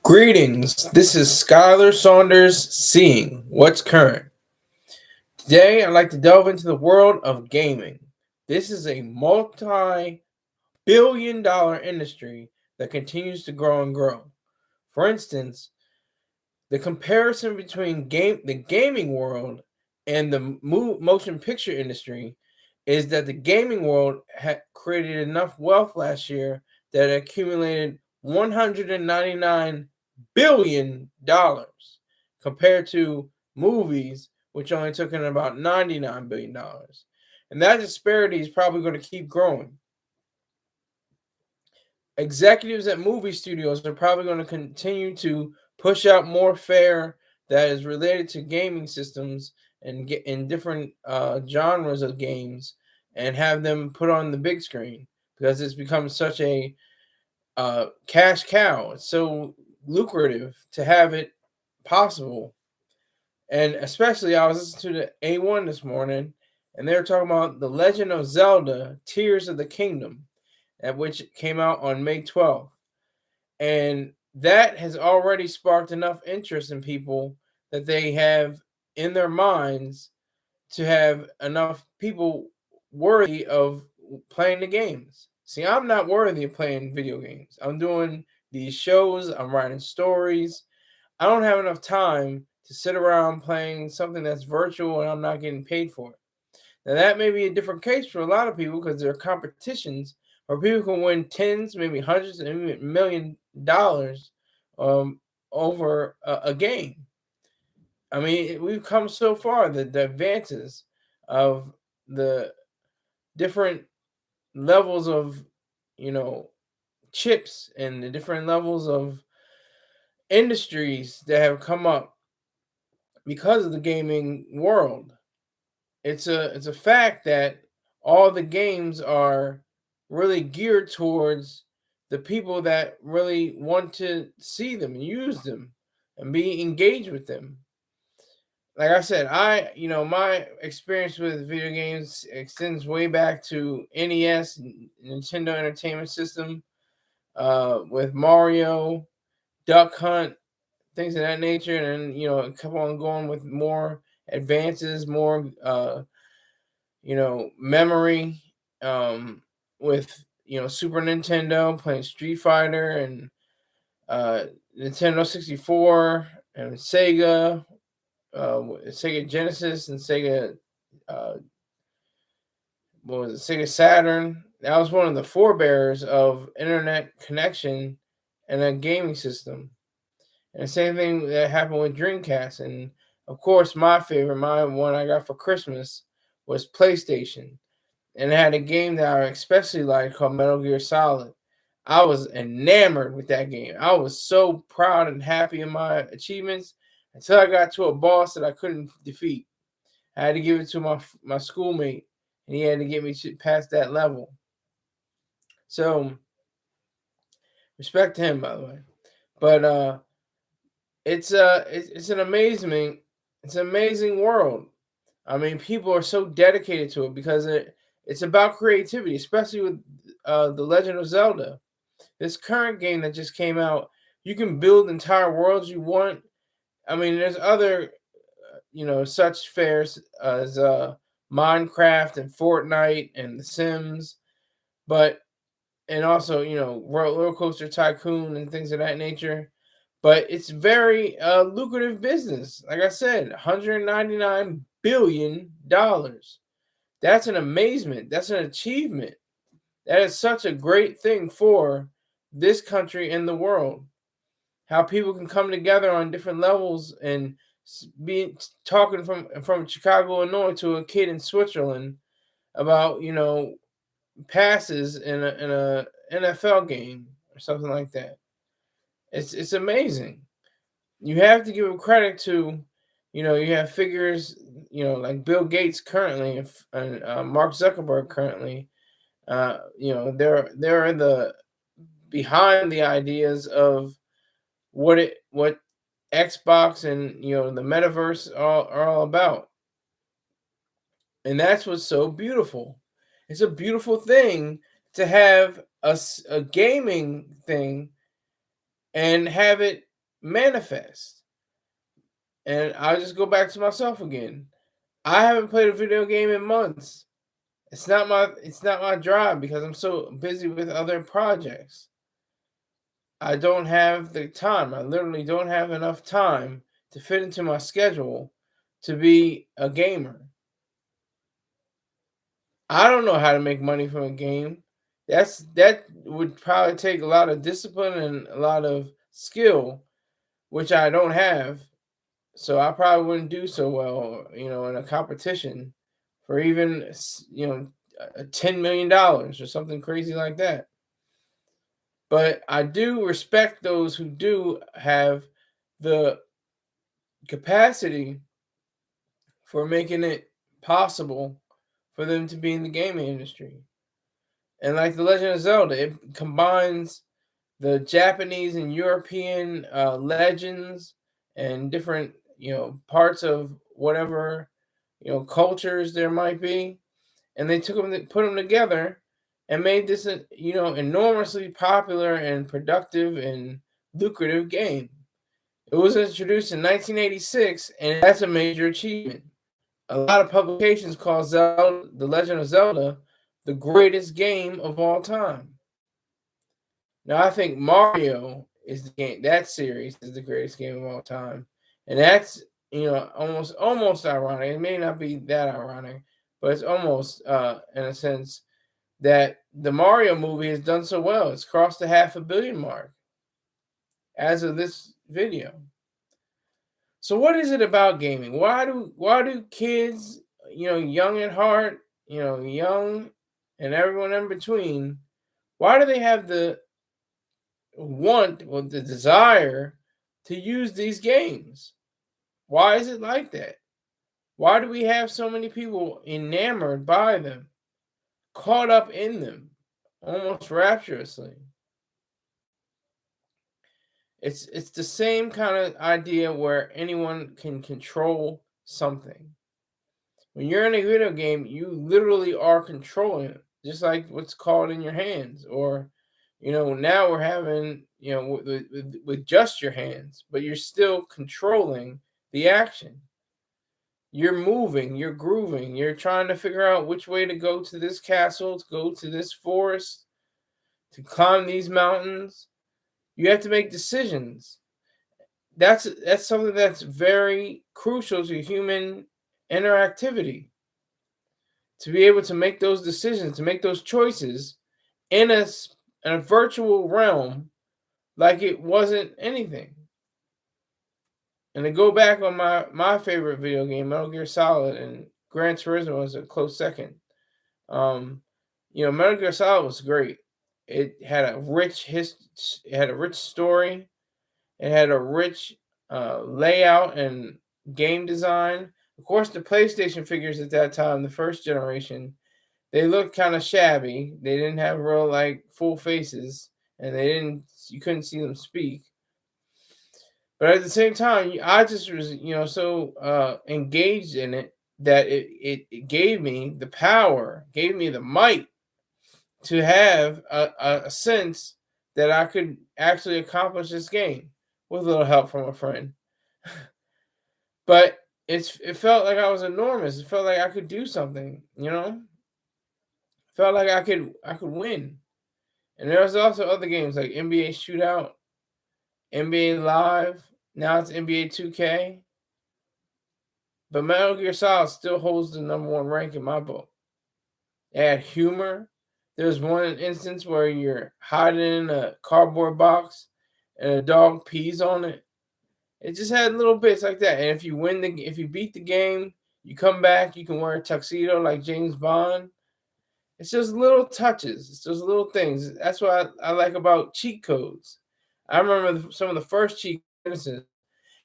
Greetings, this is Skyler Saunders seeing what's current. Today, I'd like to delve into the world of gaming. This is a multi billion dollar industry that continues to grow and grow. For instance, the comparison between the gaming world and the motion picture industry is that the gaming world had created enough wealth last year that it accumulated $199 billion compared to movies, which only took in about $99 billion. And that disparity is probably going to keep growing. Executives at movie studios are probably going to continue to push out more fare that is related to gaming systems and get in different genres of games and have them put on the big screen because it's become such a cash cow. It's so lucrative to have it possible. And especially, I was listening to the A1 this morning, and they were talking about the Legend of Zelda: Tears of the Kingdom, at which came out on May 12th. And that has already sparked enough interest in people that they have in their minds to have enough people worthy of playing the games. See, I'm not worthy of playing video games. I'm doing these shows, I'm writing stories. I don't have enough time to sit around playing something that's virtual and I'm not getting paid for it. Now, that may be a different case for a lot of people because there are competitions where people can win tens, maybe hundreds, and even $1 million over a game. I mean, we've come so far that the advances of the different levels of, you know, chips and the different levels of industries that have come up because of the gaming world. It's a fact that all the games are really geared towards the people that really want to see them and use them and be engaged with them. Like I said, my experience with video games extends way back to NES, Nintendo Entertainment System, with Mario, Duck Hunt, things of that nature, and kept on going with more advances, more memory, with Super Nintendo playing Street Fighter and uh, Nintendo 64 and Sega Genesis and Sega, uh, what was it, Sega Saturn. That was one of the forebears of internet connection and a gaming system. And the same thing that happened with Dreamcast. And of course, my one I got for Christmas was PlayStation. And it had a game that I especially liked called Metal Gear Solid. I was enamored with that game. I was so proud and happy in my achievements until I got to a boss that I couldn't defeat. I had to give it to my schoolmate, and he had to get me past that level. So respect to him, by the way. But it's an amazing world. I mean, people are so dedicated to it because it's about creativity, especially with the Legend of Zelda. This current game that just came out, you can build entire worlds you want. I mean, there's other such fairs as Minecraft and Fortnite and The Sims, but and also Roller Coaster Tycoon and things of that nature. But it's very lucrative business. Like I said, $199 billion. That's an amazement. That's an achievement. That is such a great thing for this country and the world. How people can come together on different levels and be talking from Chicago, Illinois, to a kid in Switzerland about passes in a NFL game or something like that. It's amazing. You have to give credit to, you have figures, like Bill Gates currently and Mark Zuckerberg currently. They're the behind the ideas of what Xbox and the metaverse are all about, and that's what's so beautiful. It's a beautiful thing to have a gaming thing and have it manifest. And I'll just go back to myself again. I haven't played a video game in months. It's not my drive because I'm so busy with other projects. I don't have the time. I literally don't have enough time to fit into my schedule to be a gamer. I don't know how to make money from a game. That would probably take a lot of discipline and a lot of skill, which I don't have. So I probably wouldn't do so well, in a competition for even $10 million or something crazy like that. But I do respect those who do have the capacity for making it possible for them to be in the gaming industry. And like the Legend of Zelda, it combines the Japanese and European legends and different parts of whatever cultures there might be, and they put them together and made this enormously popular and productive and lucrative game. It was introduced in 1986, and that's a major achievement. A lot of publications call Zelda, The Legend of Zelda, the greatest game of all time. Now, I think Mario is the game. That series is the greatest game of all time, and that's almost ironic. It may not be that ironic, but it's almost in a sense that the Mario movie has done so well. It's crossed the $500 million mark as of this video. So, what is it about gaming? Why do kids, young at heart, young, and everyone in between, why do they have the want or the desire to use these games? Why is it like that? Why do we have so many people enamored by them, caught up in them, almost rapturously? It's the same kind of idea where anyone can control something. When you're in a video game, you literally are controlling it, just like what's called in your hands. Or, now we're having, with just your hands, but you're still controlling the action. You're moving, you're grooving, you're trying to figure out which way to go to this castle, to go to this forest, to climb these mountains. You have to make decisions. That's something that's very crucial to human interactivity. To be able to make those decisions, to make those choices in a virtual realm like it wasn't anything. And to go back on my favorite video game, Metal Gear Solid, and Gran Turismo was a close second. Metal Gear Solid was great. It had a rich it had a rich story. It had a rich layout and game design. Of course, the PlayStation figures at that time, the first generation, they looked kind of shabby. They didn't have real full faces, and you couldn't see them speak. But at the same time, I just was so engaged in it that it gave me the power, gave me the might to have a sense that I could actually accomplish this game with a little help from a friend. But it felt like I was enormous. It felt like I could do something, Felt like I could win. And there was also other games like NBA Shootout, NBA Live. Now it's NBA 2K. But Metal Gear Solid still holds the number one rank in my book. It had humor. There's one instance where you're hiding in a cardboard box and a dog pees on it. It just had little bits like that. And if you beat the game, you come back, you can wear a tuxedo like James Bond. It's just little touches. It's those little things. That's what I like about cheat codes. I remember some of the first cheat codes.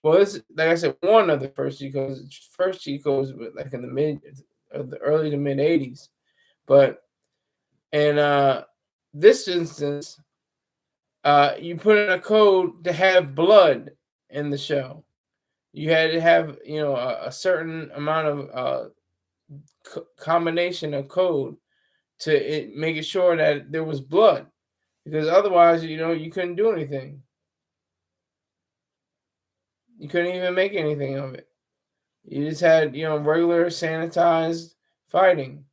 Well, this, like I said, one of the first cheat codes. First cheat codes, like in the early to mid '80s. But in this instance, you put in a code to have blood in the show. You had to have a certain amount of combination of code to make it sure that there was blood, because otherwise you couldn't do anything. You couldn't even make anything of it. You just had, regular sanitized fighting.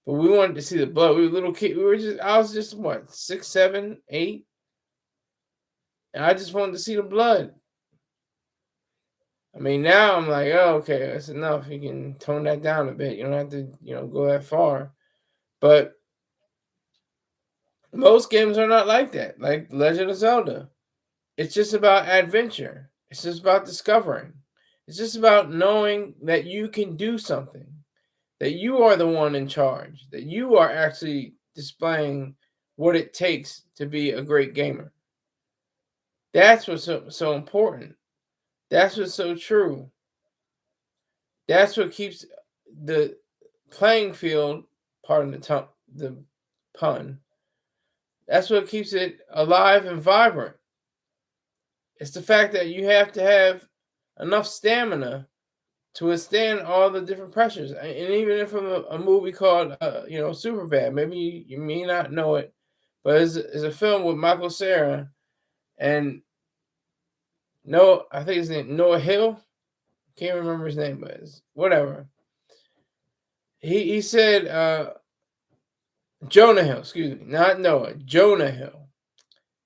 But we wanted to see the blood. We were little kids. I was just what, 6, 7, 8, and I just wanted to see the blood. I mean, now I'm like, oh, okay, that's enough. You can tone that down a bit. You don't have to, go that far. But most games are not like that. Like Legend of Zelda, it's just about adventure. It's just about discovering. It's just about knowing that you can do something, that you are the one in charge, that you are actually displaying what it takes to be a great gamer. That's what's so important. That's what's so true. That's what keeps the playing field, pardon the pun, that's what keeps it alive and vibrant. It's the fact that you have to have enough stamina to withstand all the different pressures. And even if from a movie called, Superbad, maybe you may not know it, but it's a film with Michael Cera and I think his name Noah Hill. Can't remember his name, but it's whatever. He said Jonah Hill, excuse me, not Noah, Jonah Hill.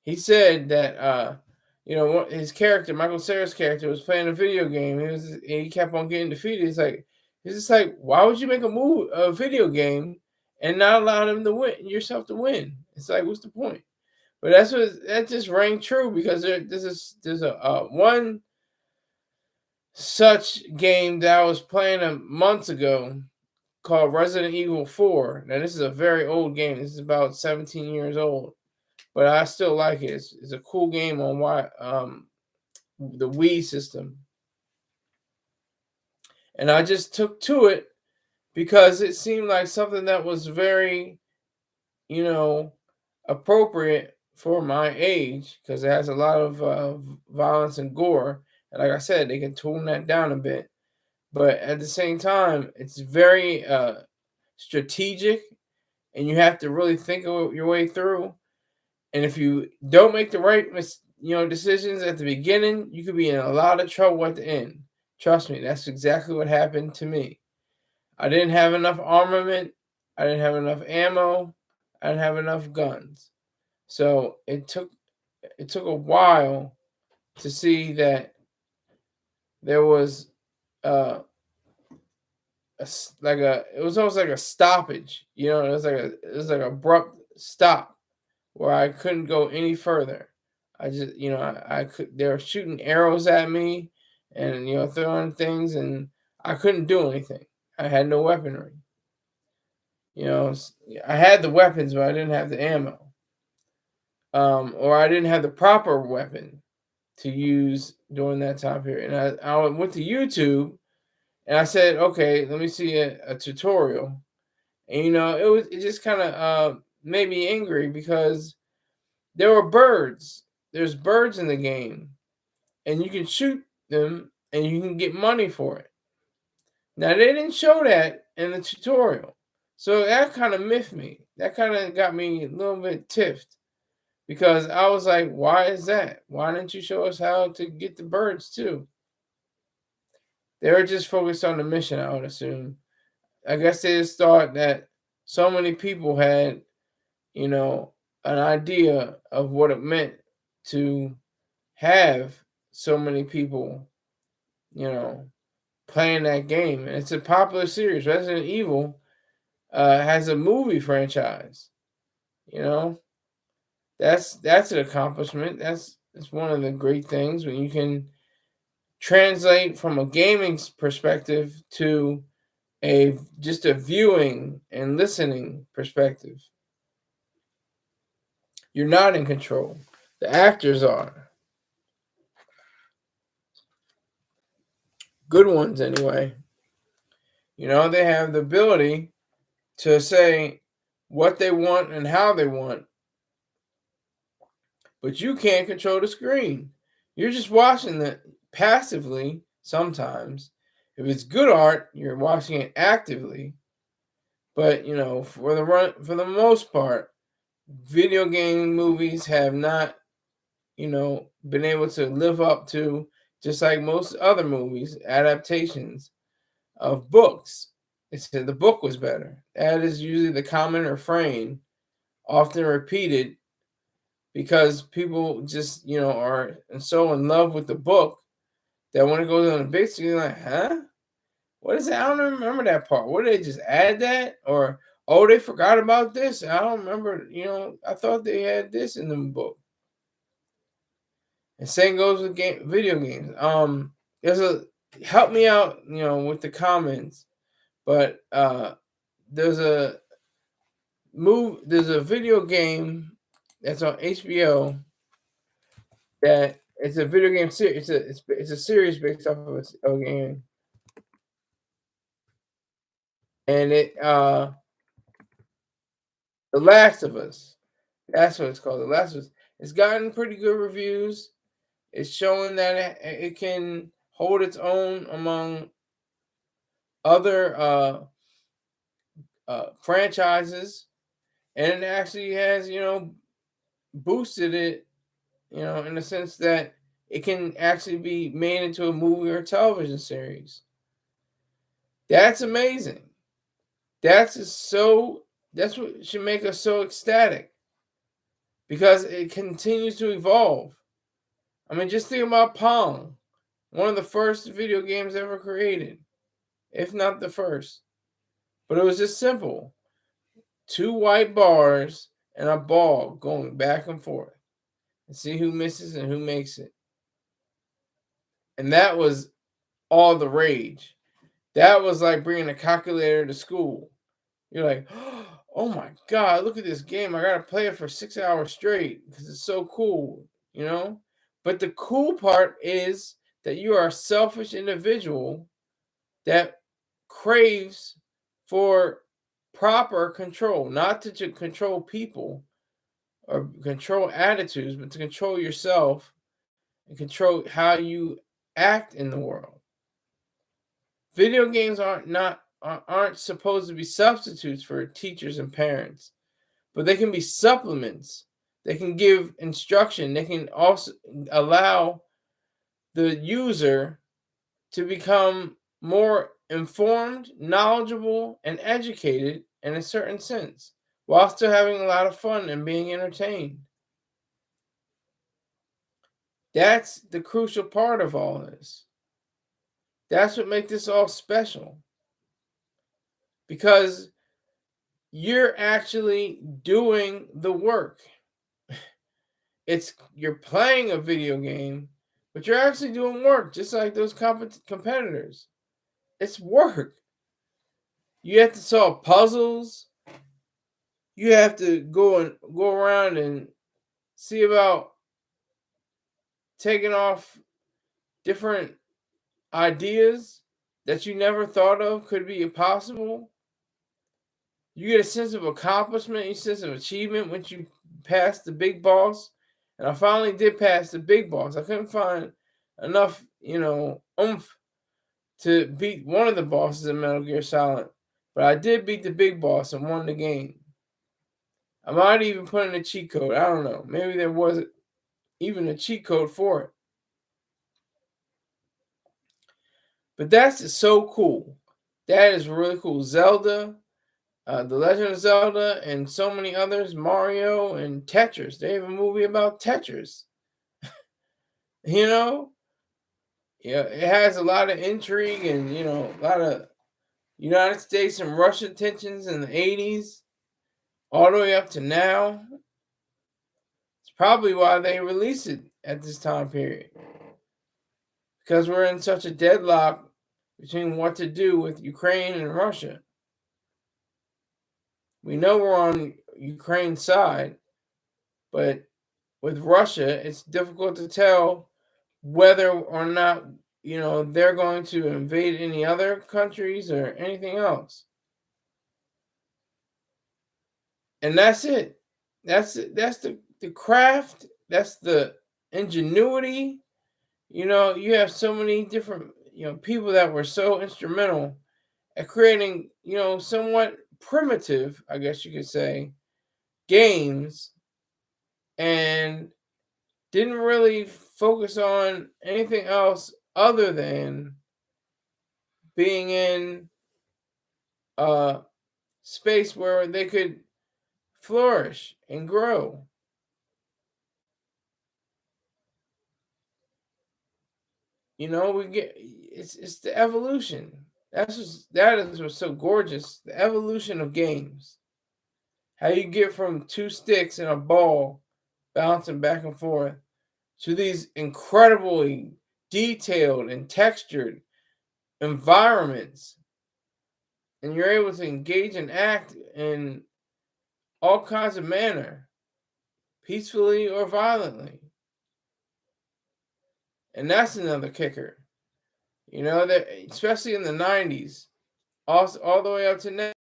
He said that his character, Michael Cera's character, was playing a video game. He kept on getting defeated. He's just like, why would you make a video game and not allow them to win yourself to win? It's like, what's the point? But that just rang true because there's a one such game that I was playing months ago called Resident Evil 4. Now this is a very old game. This is about 17 years old, but I still like it. It's a cool game on the Wii system, and I just took to it because it seemed like something that was very, appropriate for my age because it has a lot of violence and gore. And like I said, they can tone that down a bit, but at the same time, it's very strategic, and you have to really think of your way through. And if you don't make the right, decisions at the beginning, you could be in a lot of trouble at the end. Trust me, that's exactly what happened to me. I didn't have enough armament. I didn't have enough ammo. I didn't have enough guns. So it took a while to see that there was it was almost like a stoppage. It was like abrupt stop where I couldn't go any further. I just, I could. They were shooting arrows at me, and throwing things, and I couldn't do anything. I had no weaponry. I had the weapons, but I didn't have the ammo, or I didn't have the proper weapon to use during that time period. And I went to YouTube, and I said, okay, let me see a tutorial. And it just kind of made me angry because there were birds. There's birds in the game, and you can shoot them, and you can get money for it. Now they didn't show that in the tutorial, so that kind of miffed me. That kind of got me a little bit tiffed because I was like, "Why is that? Why didn't you show us how to get the birds too?" They were just focused on the mission, I would assume. I guess they just thought that so many people had, an idea of what it meant to have so many people, playing that game. And it's a popular series. Resident Evil has a movie franchise. That's an accomplishment. That's one of the great things when you can translate from a gaming perspective to just a viewing and listening perspective. You're not in control. The actors are. Good ones, anyway. They have the ability to say what they want and how they want. But you can't control the screen. You're just watching it passively sometimes. If it's good art, you're watching it actively. But, for the most part, video game movies have not, been able to live up to just like most other movies, adaptations of books. It said the book was better. That is usually the common refrain, often repeated because people just, are so in love with the book that when it goes on the big screen, you're like, huh? What is that? I don't remember that part. What did they just add that? Or, oh, they forgot about this? I don't remember, I thought they had this in the book. And same goes with video games. There's a help me out, with the comments, but there's a there's a video game that's on HBO that it's a video game series. It's a series based off of a game, and The Last of Us. That's what it's called. The Last of Us. It's gotten pretty good reviews. It's showing that it can hold its own among other franchises, and it actually has boosted it, in the sense that it can actually be made into a movie or television series. That's amazing. That's what should make us so ecstatic, because it continues to evolve. I mean, just think about Pong, one of the first video games ever created, if not the first. But it was just simple: two white bars and a ball going back and forth, and see who misses and who makes it. And that was all the rage. That was like bringing a calculator to school. You're like, oh my God, look at this game. I got to play it for 6 hours straight because it's so cool, But the cool part is that you are a selfish individual that craves for proper control, not to control people or control attitudes, but to control yourself and control how you act in the world. Video games aren't supposed to be substitutes for teachers and parents, but they can be supplements. They can give instruction. They can also allow the user to become more informed, knowledgeable, and educated in a certain sense, while still having a lot of fun and being entertained. That's the crucial part of all this. That's what makes this all special. Because you're actually doing the work. You're playing a video game, but you're actually doing work, just like those competitors. It's work. You have to solve puzzles. You have to go around and see about taking off different ideas that you never thought of could be possible. You get a sense of accomplishment, a sense of achievement once you pass the big boss. And I finally did pass the big boss. I couldn't find enough, oomph to beat one of the bosses in Metal Gear Solid. But I did beat the big boss and won the game. I might even put in a cheat code. I don't know. Maybe there wasn't even a cheat code for it. But that's just so cool. That is really cool. Zelda, The Legend of Zelda, and so many others, Mario and Tetris. They have a movie about Tetris. Yeah, it has a lot of intrigue and, a lot of United States and Russia tensions in the 80s, all the way up to now. It's probably why they released it at this time period. Because we're in such a deadlock between what to do with Ukraine and Russia. We know we're on Ukraine's side, but with Russia, it's difficult to tell whether or not, they're going to invade any other countries or anything else. And that's it. That's the craft. That's the ingenuity. You have so many different, people that were so instrumental at creating, somewhat primitive, I guess you could say, games, and didn't really focus on anything else other than being in a space where they could flourish and grow. We get it's the evolution. That is what's so gorgeous. The evolution of games. How you get from two sticks and a ball bouncing back and forth to these incredibly detailed and textured environments, and you're able to engage and act in all kinds of manner, peacefully or violently. And that's another kicker. That especially in the 90s, all the way up to now,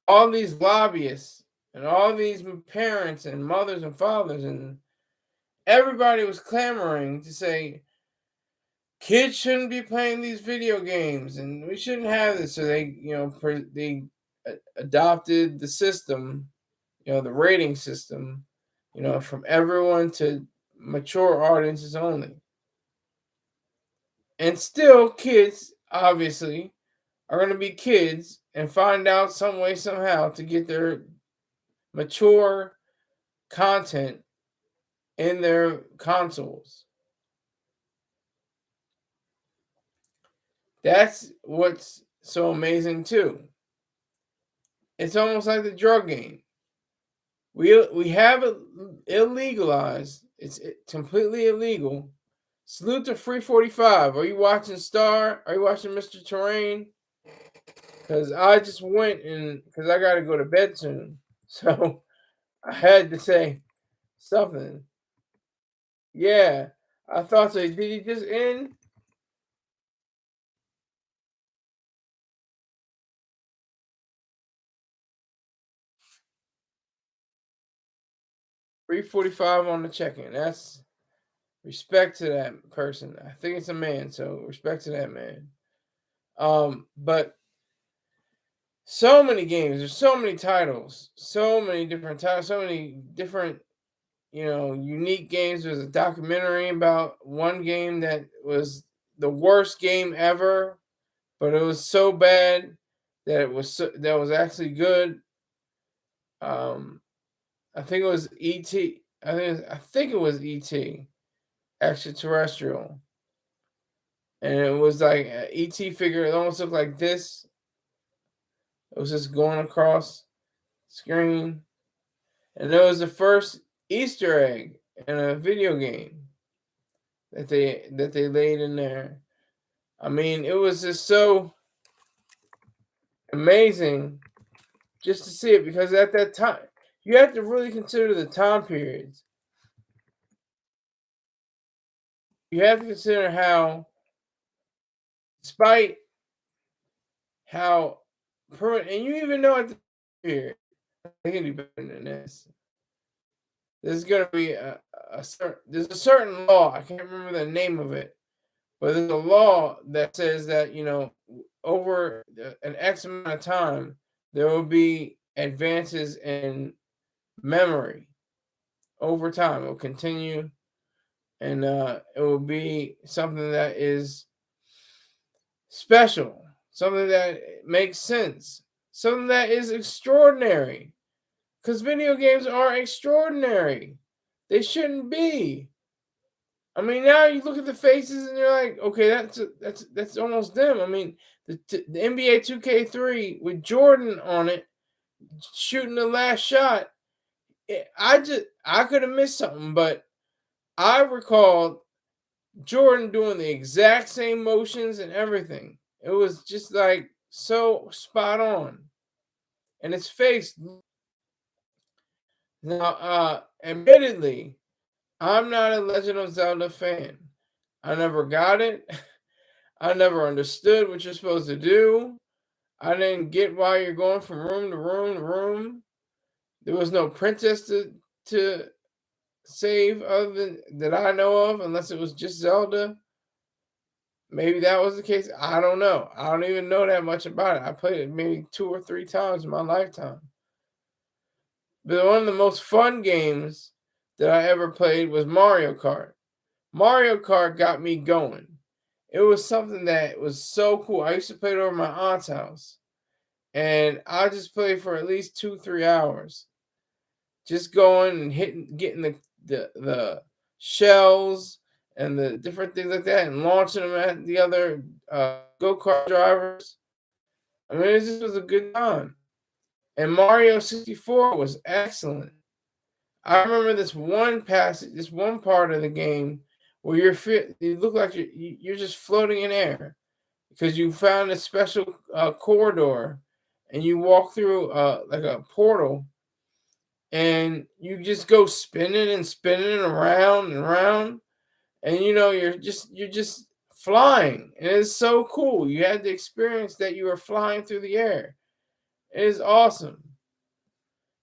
all these lobbyists and all these parents and mothers and fathers and everybody was clamoring to say kids shouldn't be playing these video games and we shouldn't have this. So they adopted the system, the rating system, from everyone to mature audiences only. And still, kids obviously are going to be kids and find out some way, somehow, to get their mature content in their consoles. That's what's so amazing, too. It's almost like the drug game. We have it illegalized. It's completely illegal. Salute to Free 45. Are you watching Star? Are you watching Mr. Terrain? Because I just went because I got to go to bed soon. So I had to say something. Yeah, I thought so. Did he just end? Free 45 on the check-in. That's respect to that person. I think it's a man, so respect to that man. But so many games. There's so many titles. So many different titles. So many different, unique games. There's a documentary about one game that was the worst game ever, but it was so bad that that was actually good. I think it was E.T. I think it was E.T. Extraterrestrial, and it was like an ET figure. It almost looked like this. It was just going across screen, and it was the first Easter egg in a video game that they laid in there. I mean, it was just so amazing just to see it because at that time you have to really consider the time periods. You have to consider how, despite how, and you even know at the period, they can do better than this. There's going to be there's a certain law. I can't remember the name of it, but there's a law that says that over an X amount of time there will be advances in memory over time. It will continue, and it will be something that is special, something that makes sense, something that is extraordinary. Because video games are extraordinary. They shouldn't be. I mean, now you look at the faces and you're like, okay, that's almost them. I mean, the NBA 2K3 with Jordan on it, shooting the last shot. I could have missed something, but I recalled Jordan doing the exact same motions and everything. It was just like so spot on. And his face. Now, admittedly, I'm not a Legend of Zelda fan. I never got it. I never understood what you're supposed to do. I didn't get why you're going from room to room to room. There was no princess to save other than that I know of, unless it was just Zelda. Maybe that was the case. I don't know. I don't even know that much about it. I played it maybe 2 or 3 times in my lifetime. But one of the most fun games that I ever played was Mario Kart. Mario Kart got me going. It was something that was so cool. I used to play it over my aunt's house, and I just played for at least 2-3 hours, just going and getting the shells and the different things like that, and launching them at the other go kart drivers. I mean, it just was a good time. And Mario 64 was excellent. I remember this one passage, this one part of the game where you look like you're just floating in air because you found a special corridor, and you walk through like a portal, and you just go spinning and spinning around and around, and you're just flying, and it's so cool. You had the experience that you were flying through the air. It is awesome.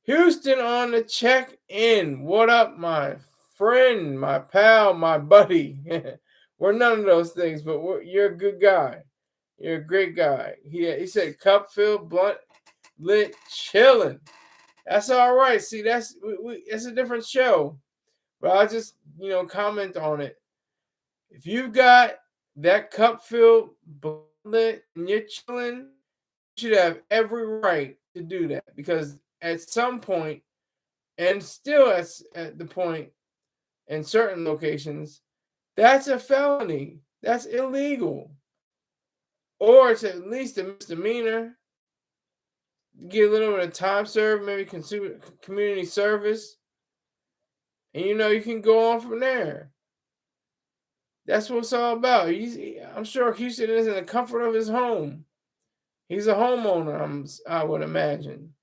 Houston on the check in. What up, my friend, my pal, my buddy? We're none of those things, but you're a good guy. You're a great guy. He said cup filled, blunt lit, chilling. That's all right. See, it's a different show, but I'll just comment on it. If you've got that cup filled, blunt lit, and you're chilling, you should have every right to do that, because at some point, and still at the point in certain locations, that's a felony. That's illegal. Or it's at least a misdemeanor. Get a little bit of time served, maybe community service. And you can go on from there. That's what it's all about. I'm sure Houston is in the comfort of his home. He's a homeowner, I would imagine.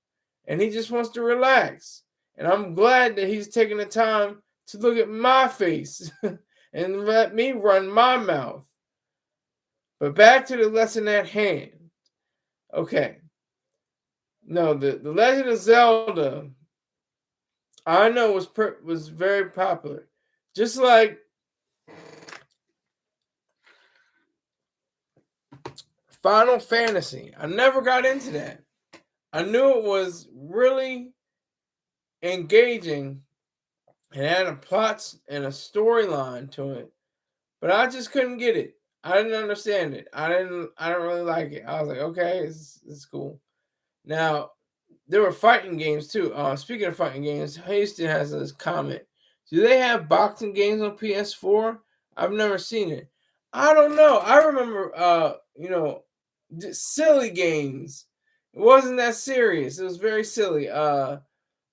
And he just wants to relax. And I'm glad that he's taking the time to look at my face and let me run my mouth. But back to the lesson at hand. Okay. No, the Legend of Zelda, I know was very popular. Just like Final Fantasy. I never got into that. I knew it was really engaging and had a plot and a storyline to it, but I just couldn't get it. I didn't understand it. I don't really like it. I was like, okay, it's cool. Now, there were fighting games too. Speaking of fighting games, Houston has this comment. Do they have boxing games on PS4? I've never seen it. I don't know. I remember, silly games. It wasn't that serious. It was very silly.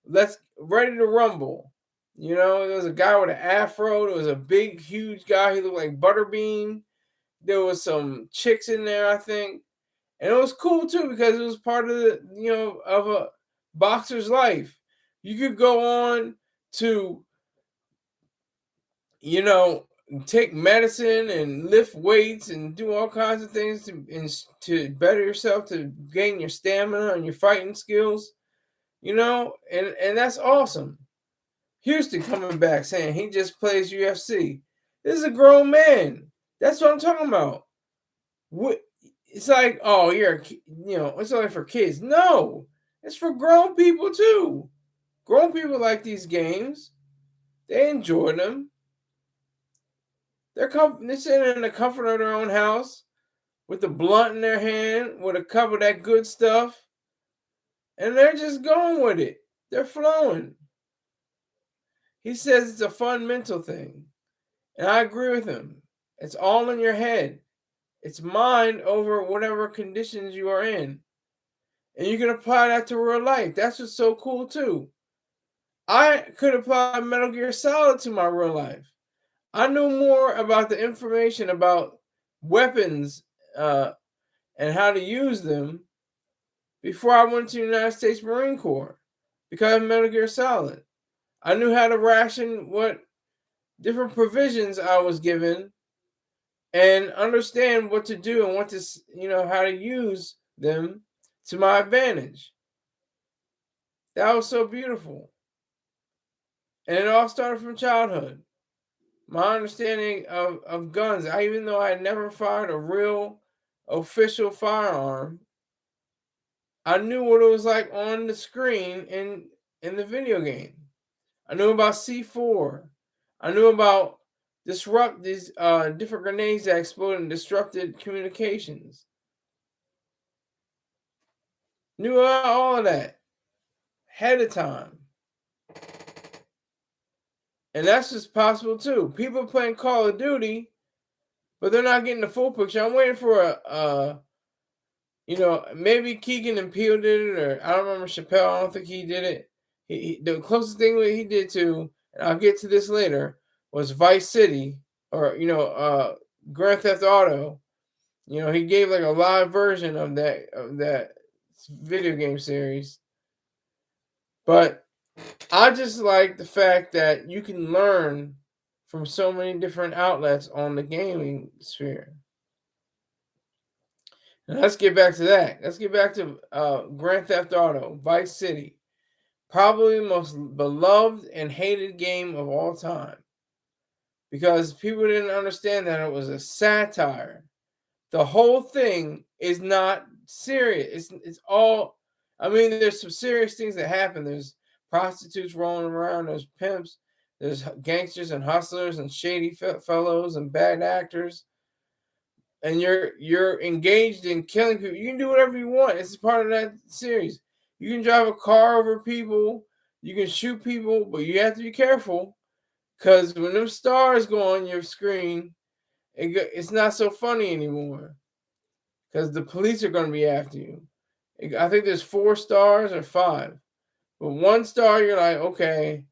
Let's Ready to Rumble. There was a guy with an afro. There was a big, huge guy. He looked like Butterbean. There was some chicks in there, I think. And it was cool too, because it was part of of a boxer's life. You could go on to, take medicine and lift weights and do all kinds of things to better yourself, to gain your stamina and your fighting skills, and that's awesome. Houston coming back saying he just plays UFC. This is a grown man. That's what I'm talking about. It's like, oh, it's only for kids. No, it's for grown people too. Grown people like these games. They enjoy them. They're sitting in the comfort of their own house with the blunt in their hand, with a cup of that good stuff, and they're just going with it. They're flowing. He says it's a fun mental thing, and I agree with him. It's all in your head. It's mind over whatever conditions you are in. And you can apply that to real life. That's what's so cool too. I could apply Metal Gear Solid to my real life. I knew more about the information about weapons and how to use them before I went to the United States Marine Corps, because of Metal Gear Solid. I knew how to ration what different provisions I was given, and understand what to do and what to, how to use them to my advantage. That was so beautiful. And it all started from childhood. My understanding of guns, even though I had never fired a real official firearm, I knew what it was like on the screen in the video game. I knew about C4. I knew about disrupt these different grenades that exploded and disrupted communications. Knew about all of that ahead of time. And that's just possible too. People playing Call of Duty, but they're not getting the full picture. I'm waiting for maybe Keegan and Peele did it, or I don't remember Chappelle. I don't think he did it. The closest thing that he did to, and I'll get to this later, was Vice City, or Grand Theft Auto. He gave like a live version of that video game series. But I just like the fact that you can learn from so many different outlets on the gaming sphere. And let's get back to that. Let's get back to Grand Theft Auto, Vice City. Probably the most beloved and hated game of all time. Because people didn't understand that it was a satire. The whole thing is not serious. It's all, I mean, there's some serious things that happen. There's prostitutes rolling around, there's pimps, there's gangsters and hustlers and shady fellows and bad actors. And you're engaged in killing people. You can do whatever you want. It's part of that series. You can drive a car over people, you can shoot people, but you have to be careful, because when them stars go on your screen, it's not so funny anymore, because the police are going to be after you. I think there's 4 stars or 5, but 1 star you're like, okay,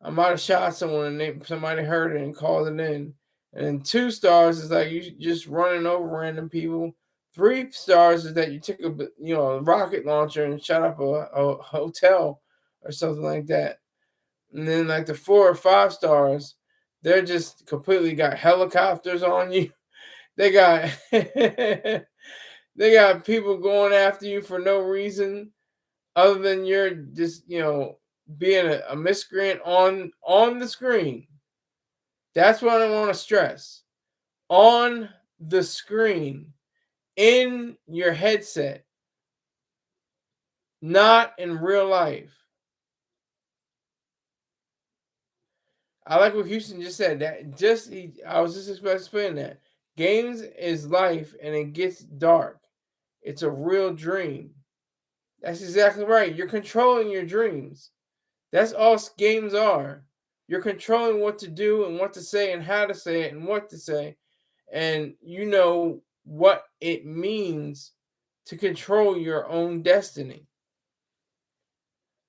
I might have shot someone and somebody heard it and called it in. And then 2 stars is like you just running over random people. 3 stars is that you took a rocket launcher and shot up a hotel or something like that. And then like the 4 or 5 stars, they're just completely got helicopters on you. They got they got people going after you for no reason other than you're just being a miscreant on the screen. That's what I want to stress. On the screen, in your headset, not in real life. I like what Houston just said. I was just explaining that. Games is life, and it gets dark. It's a real dream. That's exactly right. You're controlling your dreams. That's all games are. You're controlling what to do and what to say and how to say it and what to say. And you know what it means to control your own destiny.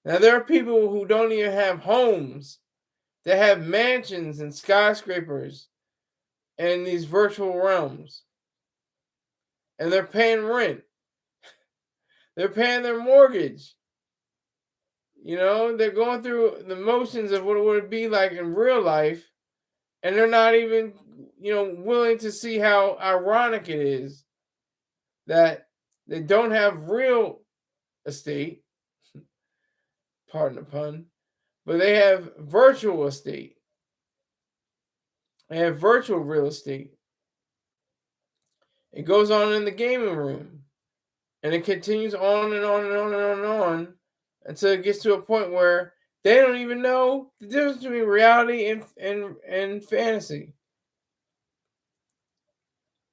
Now, there are people who don't even have homes. They have mansions and skyscrapers in these virtual realms. And they're paying rent. They're paying their mortgage. They're going through the motions of what it would be like in real life. And they're not even, willing to see how ironic it is that they don't have real estate, pardon the pun, but they have virtual estate. They have virtual real estate. It goes on in the gaming room, and it continues on and on and on and on and on until it gets to a point where they don't even know the difference between reality and fantasy.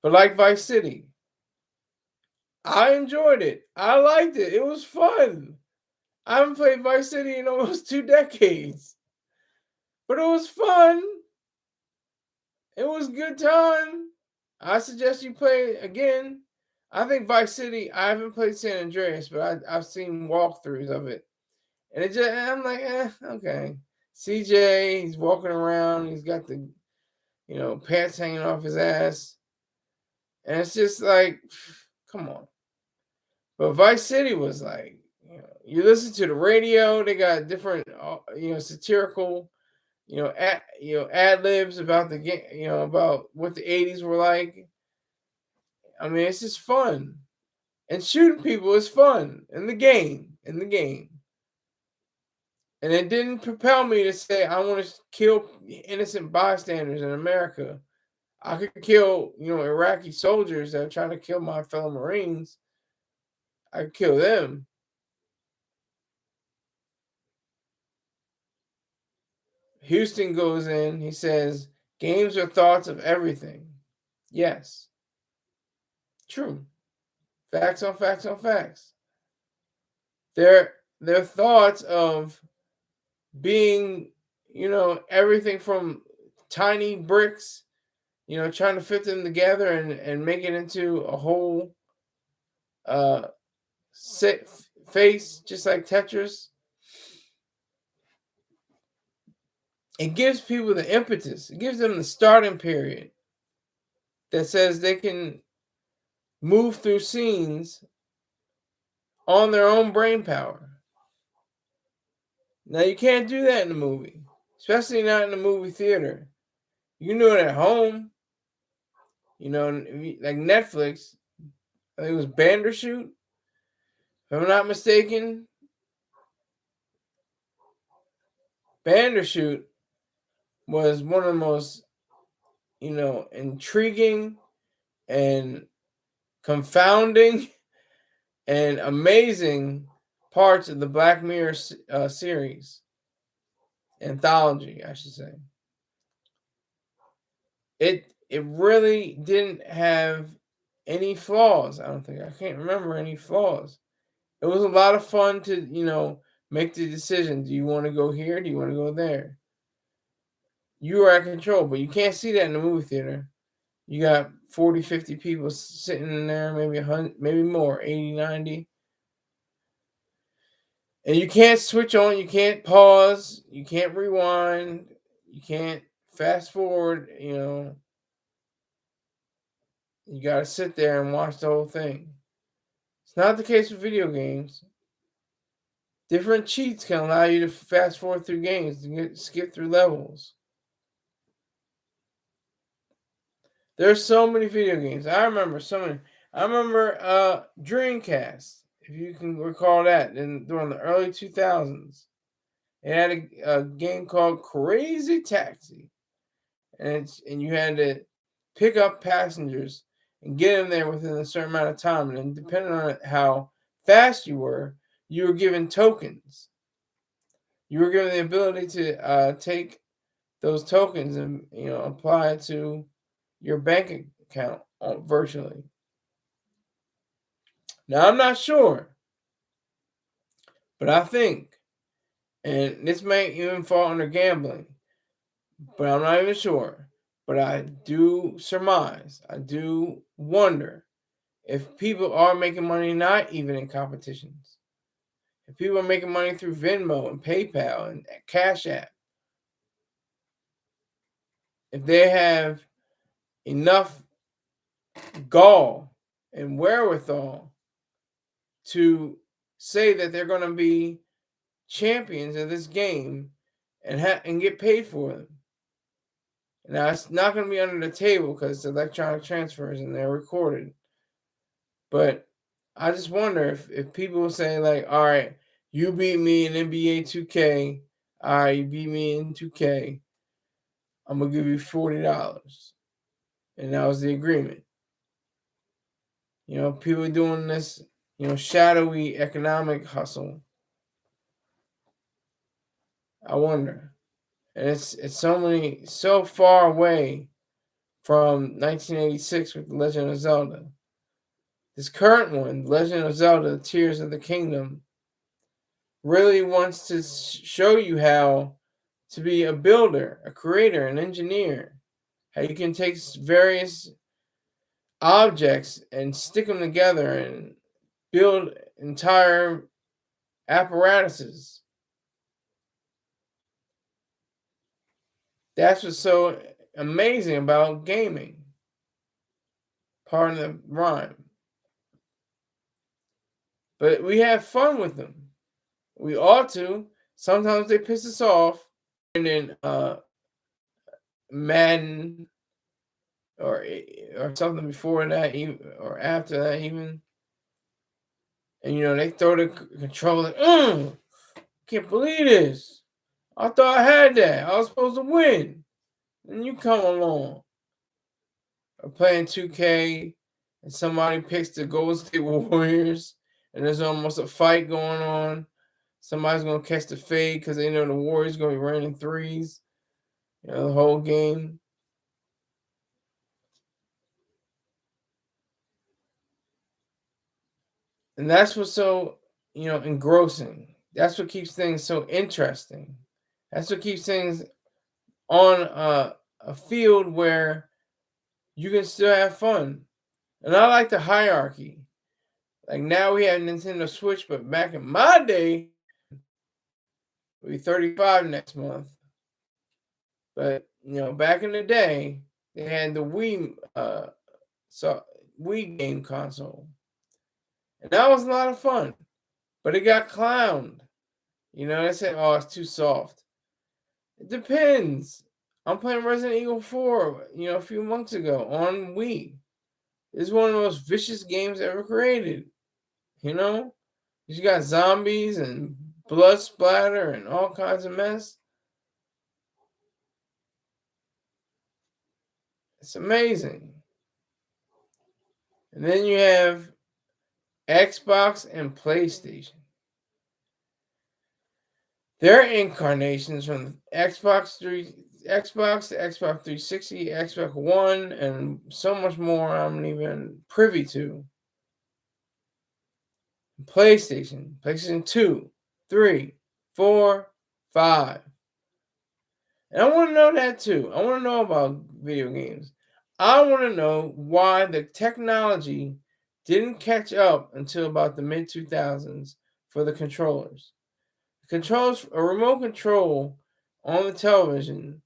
But like Vice City, I enjoyed it. I liked it. It was fun. I haven't played Vice City in almost 2 decades. But it was fun. It was a good time. I suggest you play it again. I think Vice City, I haven't played San Andreas, but I've seen walkthroughs of it. And I'm like, okay. CJ, he's walking around. He's got the, pants hanging off his ass. And it's just like, come on. But Vice City was like, you listen to the radio. They got different, satirical, ad libs about the game, about what the 80s were like. I mean, it's just fun. And shooting people is fun in the game. And it didn't propel me to say I want to kill innocent bystanders in America. I could kill, Iraqi soldiers that are trying to kill my fellow Marines. I could kill them. Houston goes in. He says, games are thoughts of everything. Yes. True. Facts on facts on facts. They're thoughts of being, everything from tiny bricks, trying to fit them together and make it into a whole uh set face, just like Tetris. It gives people the impetus. It gives them the starting period that says they can move through scenes on their own brain power. Now, you can't do that in a movie, especially not in a movie theater. You can do it at home, like Netflix. I think it was Bandershoot, if I'm not mistaken. Bandershoot was one of the most, intriguing and confounding and amazing parts of the Black Mirror series, anthology, I should say. It really didn't have any flaws. I don't think. I can't remember any flaws. It was a lot of fun to, make the decision. Do you want to go here? Do you want to go there? You are at control, but you can't see that in the movie theater. You got 40, 50 people sitting in there, maybe 100, maybe more, 80, 90. And you can't switch on, you can't pause, you can't rewind, you can't fast forward, You got to sit there and watch the whole thing. It's not the case with video games. Different cheats can allow you to fast forward through games, to skip through levels. There's so many video games. I remember so many. I remember Dreamcast, if you can recall that, during the early 2000s. It had a game called Crazy Taxi. And you had to pick up passengers and get them there within a certain amount of time. And depending on how fast you were given tokens. You were given the ability to take those tokens and apply it to your bank account virtually. Now, I'm not sure, but I think, and this may even fall under gambling, but I'm not even sure. But I do surmise, I do wonder if people are making money not even in competitions. If people are making money through Venmo and PayPal and Cash App, if they have enough gall and wherewithal to say that they're going to be champions of this game and get paid for them. Now, it's not going to be under the table because it's electronic transfers and they're recorded. But I just wonder if people will say, like, all right, you beat me in NBA 2K. All right, you beat me in 2K. I'm going to give you $40. And that was the agreement. People doing this, shadowy economic hustle. I wonder. And it's so far away from 1986 with The Legend of Zelda. This current one, Legend of Zelda, Tears of the Kingdom, really wants to show you how to be a builder, a creator, an engineer. How you can take various objects and stick them together and build entire apparatuses. That's what's so amazing about gaming. Pardon the rhyme. But we have fun with them. We ought to. Sometimes they piss us off. And then Madden or something before that, even, or after that even. And they throw the controller. Can't believe this. I thought I had that. I was supposed to win. And you come along. Or playing 2K and somebody picks the Golden State Warriors and there's almost a fight going on. Somebody's going to catch the fade because they know the Warriors going to be raining threes. The whole game. And that's what's so, engrossing. That's what keeps things so interesting. That's what keeps things on a field where you can still have fun. And I like the hierarchy. Like now we have Nintendo Switch, but back in my day, we'll be 35 next month. But back in the day, they had the Wii game console. And that was a lot of fun. But it got clowned. They said, oh, it's too soft. It depends. I'm playing Resident Evil 4, a few months ago on Wii. It's one of the most vicious games ever created. You got zombies and blood splatter and all kinds of mess. It's amazing. And then you have Xbox and PlayStation. They're incarnations from Xbox to Xbox 360, Xbox One, and so much more I'm not even privy to. PlayStation 2, 3, 4, 5. And I want to know that too. I want to know about video games. I want to know why the technology didn't catch up until about the mid 2000s for the controllers. Controls, a remote control on the television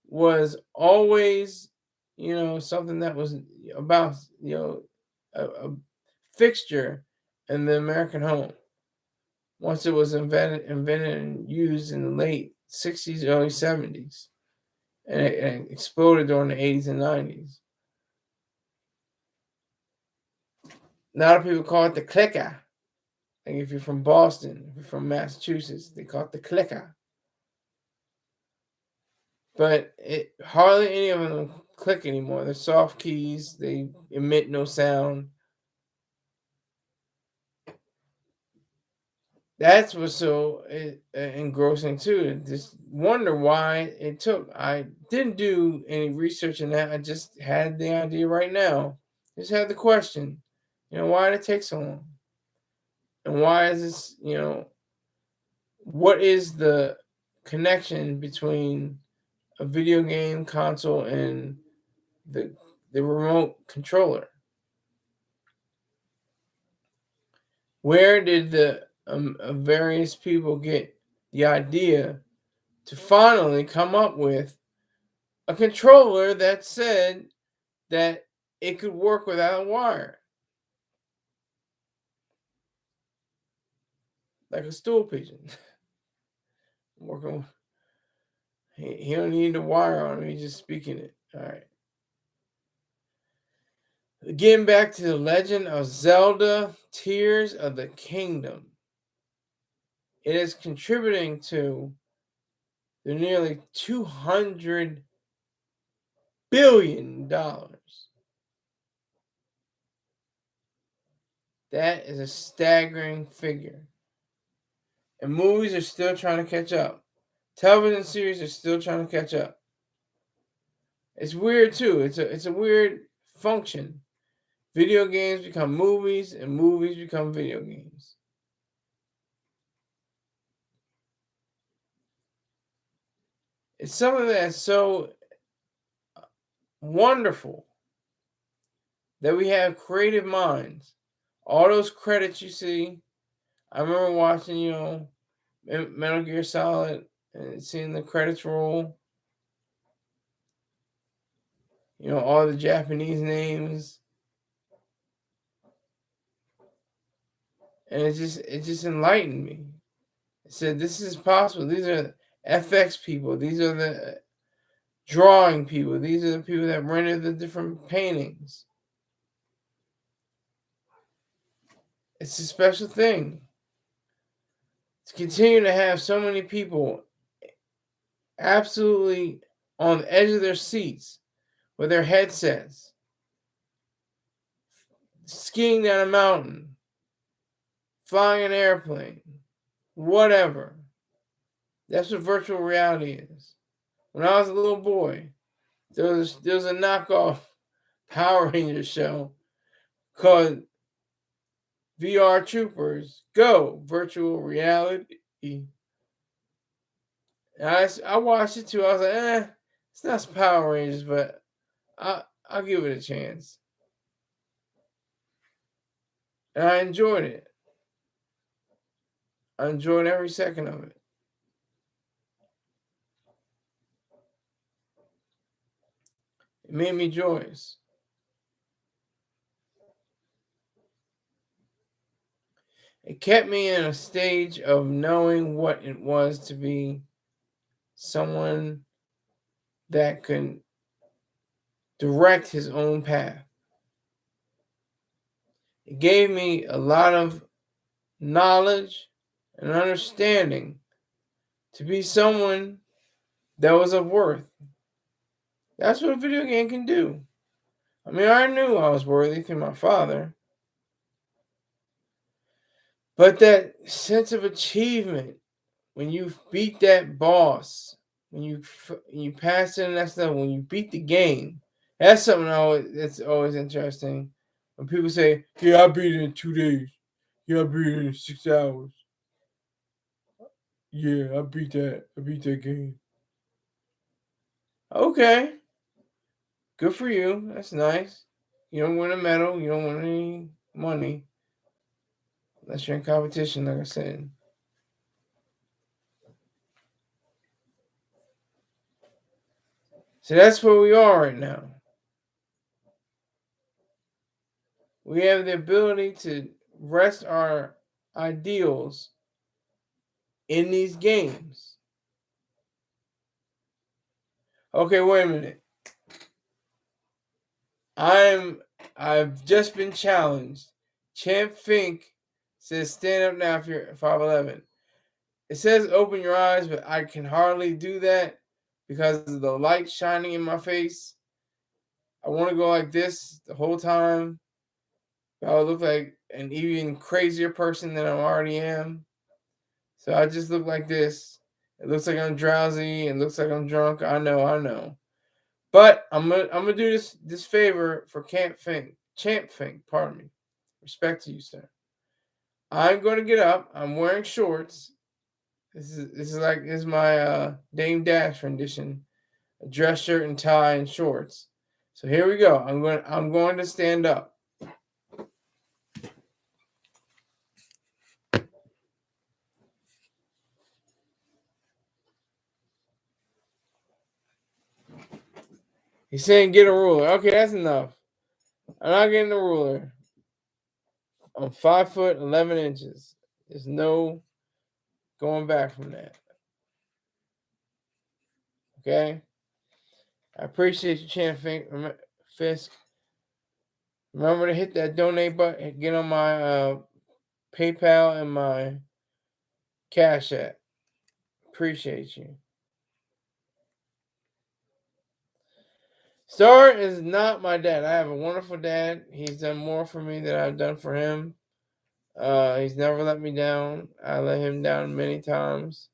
was always, something that was about, a fixture in the American home. Once it was invented and used in the late 60s, early 70s, and it exploded during the 80s and 90s. A lot of people call it the clicker. Like if you're from Boston, if you're from Massachusetts, they call it the clicker. But hardly any of them click anymore. They're soft keys. They emit no sound. That's what's so engrossing too. Just wonder why it took. I didn't do any research in that. I just had the idea right now. Just had the question. Why did it take so long? And why is this? What is the connection between a video game console and the remote controller? Where did the various people get the idea to finally come up with a controller that said that it could work without a wire, like a stool pigeon? Working, he don't need a wire on him. He's just speaking it. All right. Getting back to the Legend of Zelda: Tears of the Kingdom, it is contributing to the nearly $200 billion. That is a staggering figure. And movies are still trying to catch up. Television series are still trying to catch up. It's weird too. It's a weird function. Video games become movies, and movies become video games. It's something that's so wonderful that we have creative minds. All those credits you see, I remember watching, Metal Gear Solid and seeing the credits roll. All the Japanese names. And it just enlightened me. It said this is possible. These are FX people. These are the drawing people. These are the people that render the different paintings. It's a special thing to continue to have so many people absolutely on the edge of their seats with their headsets, skiing down a mountain, flying an airplane, whatever. That's what virtual reality is. when I was a little boy, there was a knockoff Power Rangers show called VR Troopers Go Virtual Reality. And I watched it too. I was like, it's not Power Rangers, but I'll give it a chance. And I enjoyed it. I enjoyed every second of it. It made me joyous. It kept me in a stage of knowing what it was to be someone that could direct his own path. It gave me a lot of knowledge and understanding to be someone that was of worth. That's what a video game can do. I mean, I knew I was worthy through my father, but that sense of achievement when you beat that boss, when you pass it and that stuff, when you beat the game, that's something that's always interesting. When people say, "Yeah, I beat it in 2 days. Yeah, I beat it in 6 hours. Yeah, I beat that. I beat that game." Okay, good for you. That's nice. You don't win a medal. You don't win any money unless you're in competition, like I said. So that's where we are right now. We have the ability to rest our ideals in these games. Okay, wait a minute. I've just been challenged. Champ Fink says stand up now if you're 5'11". It says open your eyes, but I can hardly do that because of the light shining in my face. I want to go like this the whole time. I would look like an even crazier person than I already am. So I just look like this. It looks like I'm drowsy. It looks like I'm drunk. I know. But I'm gonna do this favor for Champ Fink, pardon me. Respect to you, sir. I'm gonna get up. I'm wearing shorts. This is my Dame Dash rendition. A dress shirt and tie and shorts. So here we go. I'm going to stand up. He's saying get a ruler. Okay, that's enough. I'm not getting a ruler. I'm 5'11". There's no going back from that. Okay? I appreciate you, Champ Fisk. Remember to hit that donate button. Get on my PayPal and my Cash App. Appreciate you. Star is not my dad. I have a wonderful dad. He's done more for me than I've done for him. He's never let me down. I let him down many times.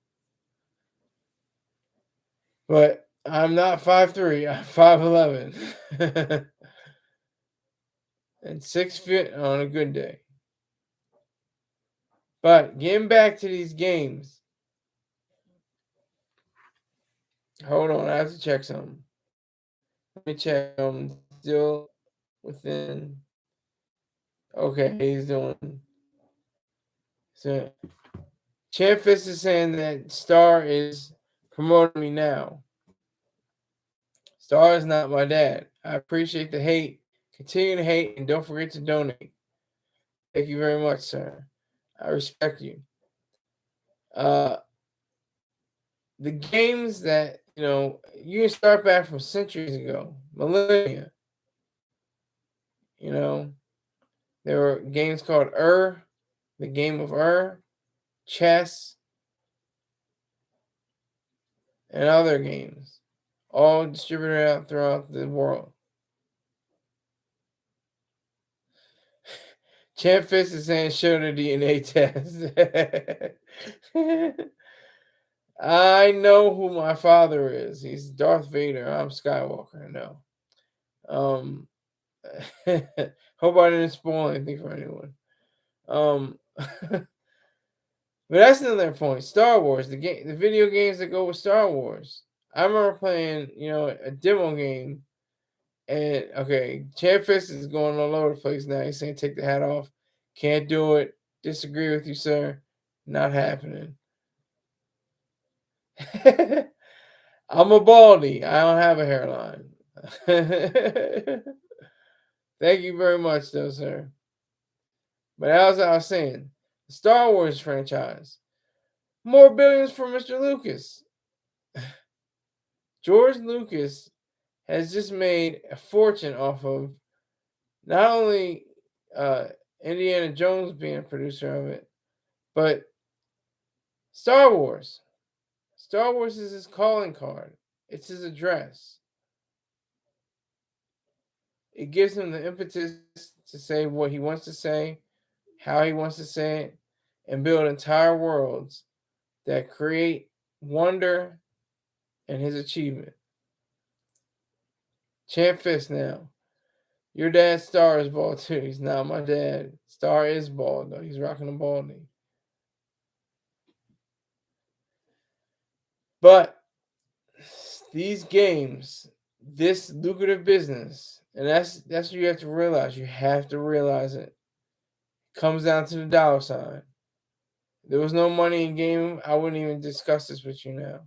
But I'm not 5'3". I'm 5'11". And 6 feet on a good day. But getting back to these games. Hold on, I have to check something. Let me check. I'm still within. Okay, he's doing. So, Champ Fist is saying that Star is promoting me now. Star is not my dad. I appreciate the hate. Continue to hate and don't forget to donate. Thank you very much, sir. I respect you. The games that you can start back from centuries ago, millennia. There were games called the game of chess, and other games, all distributed out throughout the world. Champ Fist is saying show the DNA test. I know who my father is. He's Darth Vader. I'm Skywalker. No. Um, hope I didn't spoil anything for anyone. But that's another point. Star Wars, the video games that go with Star Wars. I remember playing, a demo game, and okay, Champ Fist is going all over the place now. He's saying take the hat off. Can't do it. Disagree with you, sir. Not happening. I'm a baldy. I don't have a hairline. Thank you very much, though, sir. But as I was saying, the Star Wars franchise, more billions for Mr. Lucas. George Lucas has just made a fortune off of not only uh, Indiana Jones being a producer of it, but Star Wars. Star Wars is his calling card. It's his address. It gives him the impetus to say what he wants to say, how he wants to say it, and build entire worlds that create wonder and his achievement. Champ Fist now. Your dad's Star is bald too. He's not my dad. Star is bald though. He's rocking a balding. But these games, this lucrative business, and that's what you have to realize. You have to realize it. Comes down to the dollar sign. If there was no money in game, I wouldn't even discuss this with you now.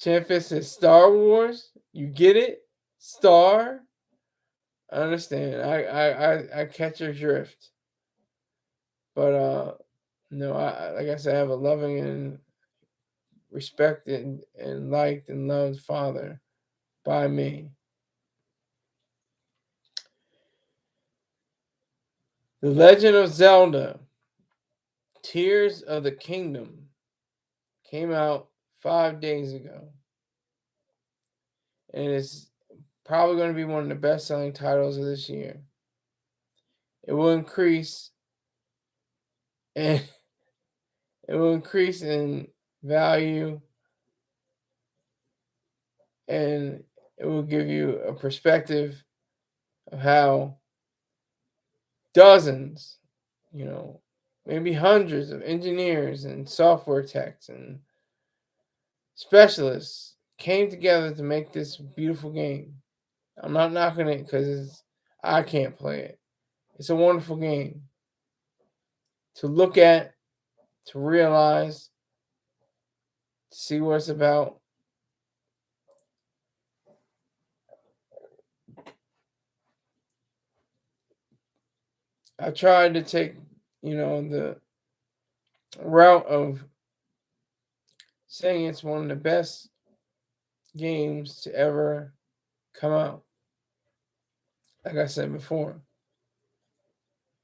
Champion says Star Wars. You get it? Star. I understand. I catch your drift. But no, I like I said, I have a loving and respected and liked and loved father by me. The Legend of Zelda, Tears of the Kingdom, came out 5 days ago. And it's probably going to be one of the best selling titles of this year. It will increase and it will increase in value, and it will give you a perspective of how dozens, maybe hundreds of engineers and software techs and specialists came together to make this beautiful game. I'm not knocking it because I can't play it. It's a wonderful game to look at, to realize, to see what it's about. I tried to take, the route of saying it's one of the best games to ever come out. Like I said before.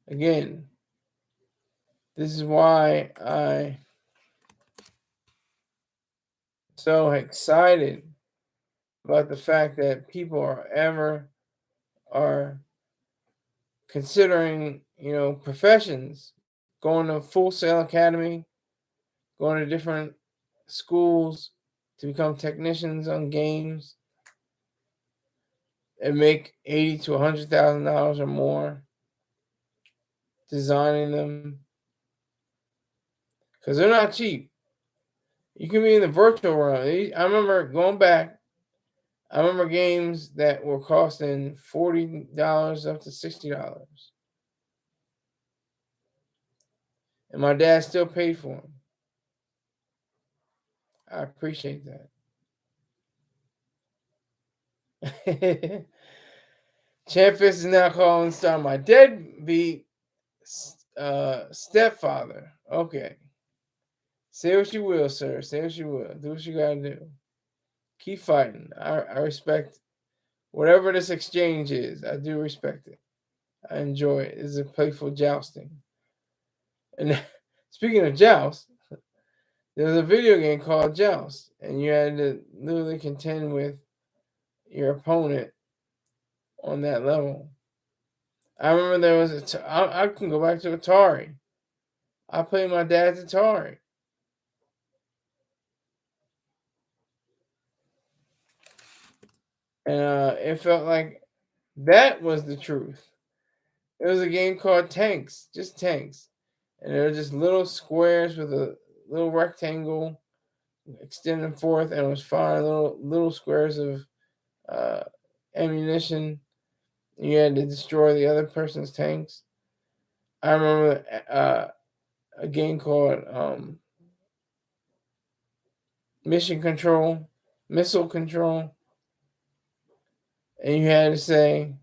Again, this is why I so excited about the fact that people are considering, professions, going to Full Sail Academy, going to different schools to become technicians on games and make $80,000 to $100,000 or more designing them because they're not cheap. You can be in the virtual realm. I remember going back. I remember games that were costing $40 up to $60, and my dad still paid for them. I appreciate that. Champfist is now calling Star my deadbeat stepfather. Okay. Say what you will, sir. Say what you will. Do what you gotta do. Keep fighting. I respect whatever this exchange is. I do respect it. I enjoy it. It's a playful jousting. And speaking of joust, there's a video game called Joust, and you had to literally contend with your opponent on that level. I remember there was I can go back to Atari. I played my dad's Atari. And it felt like that was the truth. It was a game called Tanks, just Tanks. And they were just little squares with a little rectangle extending forth, and it was firing little squares of uh, ammunition. You had to destroy the other person's tanks. I remember a game called Mission Control, Missile Control, and you had to say,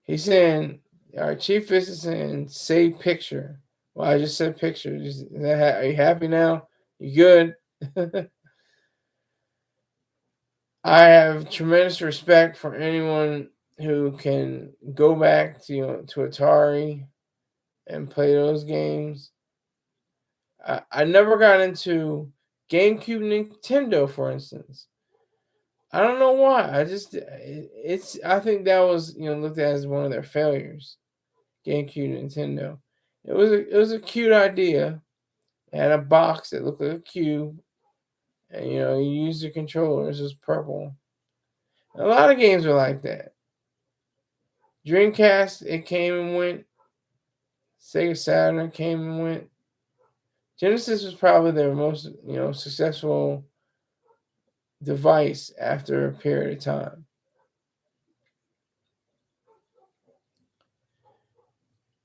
he's saying, all right, Chief is saying, say picture. Well, I just said picture. Are you happy now? You good? I have tremendous respect for anyone who can go back to to Atari and play those games. I never got into GameCube Nintendo, for instance. I don't know why. I think that was looked at as one of their failures. GameCube Nintendo. It was a cute idea. It had a box that looked like a cube, and you use the controllers. It was purple. A lot of games were like that. Dreamcast, it came and went. Sega Saturn came and went. Genesis was probably their most successful device after a period of time.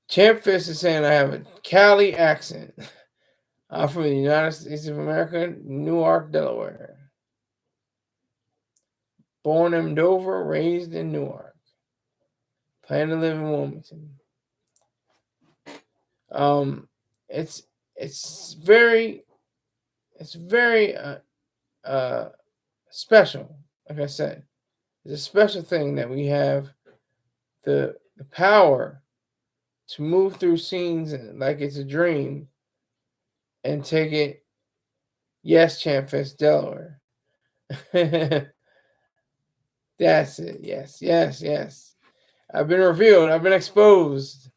Champ Fist is saying I have a Cali accent. I'm from the United States of America, Newark, Delaware. Born in Dover, raised in Newark. Plan to live in Wilmington. It's very special. Like I said, it's a special thing that we have the power to move through scenes like it's a dream and take it. Yes, Champfest, Delaware. That's it. Yes, yes, yes. I've been revealed. I've been exposed.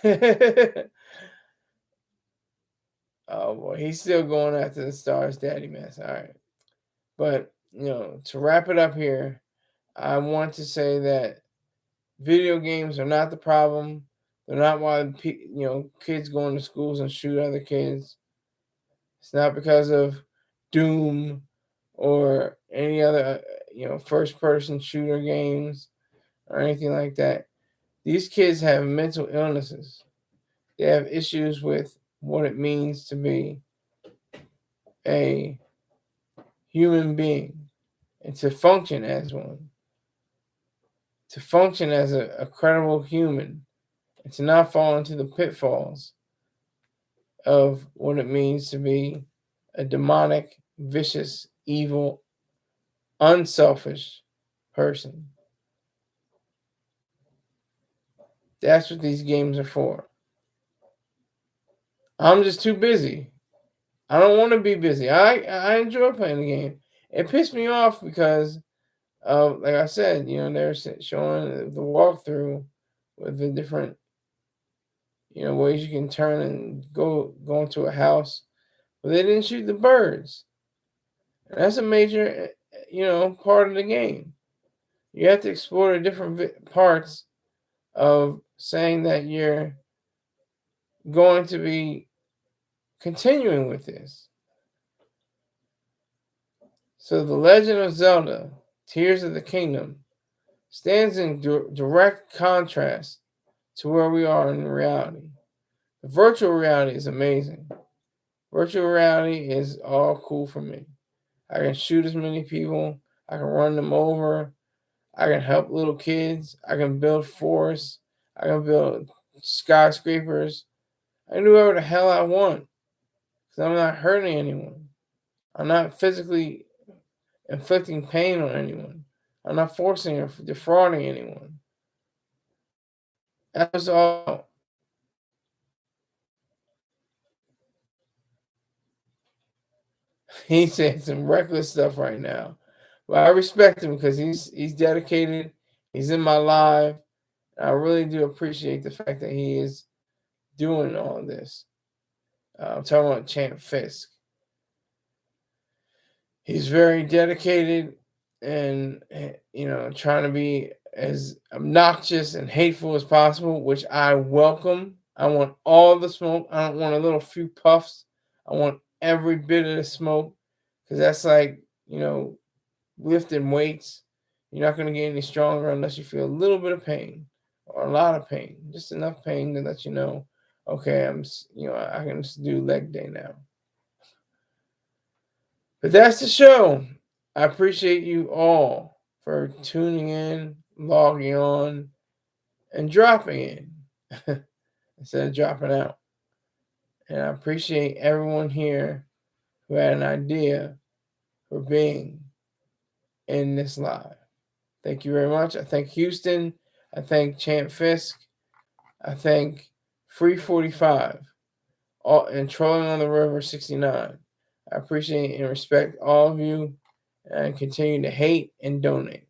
Oh boy, he's still going after the Stars Daddy mess. All right. But, to wrap it up here, I want to say that video games are not the problem. They're not why kids go into schools and shoot other kids. It's not because of Doom or any other first person shooter games or anything like that. These kids have mental illnesses. They have issues with what it means to be a human being and to function as one, to function as a credible human, and to not fall into the pitfalls of what it means to be a demonic, vicious, evil, unselfish person. That's what these games are for. I'm just too busy. I don't want to be busy. I enjoy playing the game. It pissed me off because, like I said, they're showing the walkthrough with the different, ways you can turn and go into a house, but they didn't shoot the birds. And that's a major, part of the game. You have to explore the different parts of saying that you're going to be continuing with this. So the Legend of Zelda, Tears of the Kingdom, stands in direct contrast to where we are in reality. The virtual reality is amazing. Virtual reality is all cool for me. I can shoot as many people. I can run them over. I can help little kids. I can build forests. I can build skyscrapers. I can do whatever the hell I want because I'm not hurting anyone. I'm not physically inflicting pain on anyone. I'm not forcing or defrauding anyone. That's all. He's saying some reckless stuff right now. But I respect him because he's dedicated. He's in my live. I really do appreciate the fact that he is doing all of this. I'm talking about Champ Fisk. He's very dedicated and, trying to be as obnoxious and hateful as possible, which I welcome. I want all the smoke. I don't want a little few puffs. I want every bit of the smoke, because that's like, lifting weights. You're not going to get any stronger unless you feel a little bit of pain or a lot of pain, just enough pain to let you know, okay, I can just do leg day now. But that's the show. I appreciate you all for tuning in, logging on, and dropping in instead of dropping out. And I appreciate everyone here who had an idea for being in this live. Thank you very much. I thank Houston. I thank Champ Fisk. I thank Free 45 and Trolling on the River 69. I appreciate and respect all of you, and continue to hate and donate.